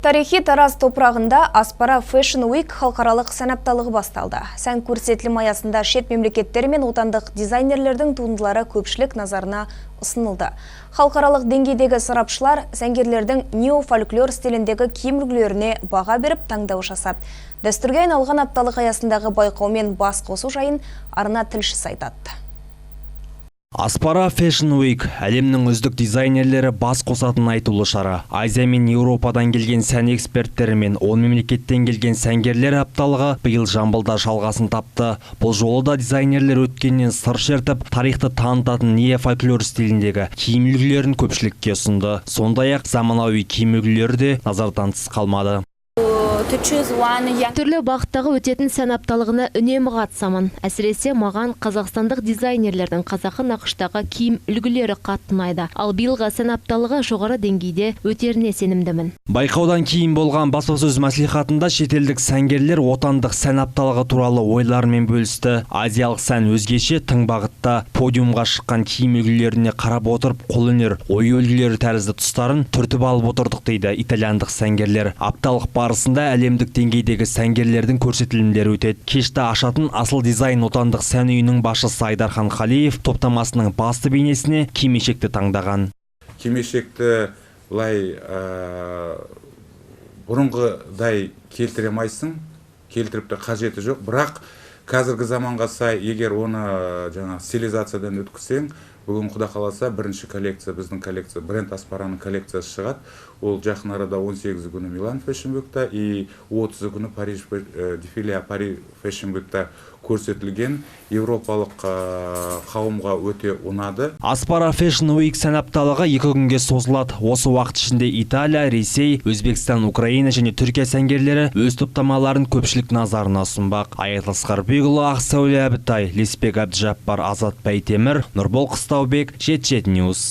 Тарихи Тараз топырағында Аспара Fashion Week халықаралық сән апталығы басталды. Сән көрсетілімі аясында шет мемлекеттері мен отандық дизайнерлердің туындылары көпшілік назарына ұсынылды. Халықаралық деңгейдегі сарапшылар сәнгерлердің неофольклор стиліндегі киім үлгілеріне баға беріп таңдау жасады. Дәстүрге айналған апталық аясындағы байқаумен бас қосу жайын арна тілшісі айтады. Аспара Fashion Week әлемнің үздік дизайнерлері бас қосатын айтулы шара. Азия мен Еуропадан келген сән эксперттері мен 10 мемлекеттен келген сәнгерлер апталығы биыл Жамбылда жалғасын тапты. Бұл жолы да дизайнерлер өткеннен сыр шертіп, тарихты танытатын неофольклор стиліндегі киім үлгілерін көпшілікке ұсынды. Сондай-ақ заманауи киім үлгілері де назардан тыс қалмады. Түрлі бағыттағы өтетін сән апталығына үнемі қатысамын. Әсіресе маған қазақстандық дизайнерлердің қазақы нақыштағы киім үлгілері қатты ұнайды. Ал биылғы сән апталығы жоғары деңгейде өтеріне сенімдімін. Байқаудан кейін болған баспасөз мәслихатында шетелдік сәнгерлер отандық сән апталығы туралы ойларымен бөлісті. Азиялық сән өзгеше, тың бағытта подиумға шыққан киім үлгілеріне қарап отырып, қолөнер, ою үлгілері тәрізді тұстарын түртіп алып отырдық дейді итальяндық сәнгерлер. Апталық барысында әлемдік деңгейдегі сәнгерлердің көрсетілімдері өтеді. Кешті ашатын Асыл дизайн отандық сән үйінің басшысы Айдархан Қалиев топтамасының басты бейнесіне кимешекті таңдаған. Кимешекті бұлай бұрынғыдай келтіре алмайсың, келтіріп те қажеті жоқ, бірақ қазіргі заманға сай, егер оны стилизациядан өткізсең, бүгін құда қаласа бірінші коллекция, біздің коллекция, бренд Аспараның коллекциясы шығады. Ол жақын арада 18 күні Милан Fashion Week'та и 30 күні Париж дефиле Париж Fashion Week'та көрсетілген. Европалық қауымға өте ұнады. Аспара Fashion Week сән апталығы 2 күнге созылады. Осы уақыт ішінде Италия, Ресей, Өзбекстан, Украина және Түркия сәнгерлері өз топтамаларын көпшілік назарына ұсынбақ. Аят Асқарбекұлы, Ақсәуле Әбітай, Леспек Әбдіжаппар, Азат Байтемір, Нұрбол Қыстаубек, Жет Ньюс.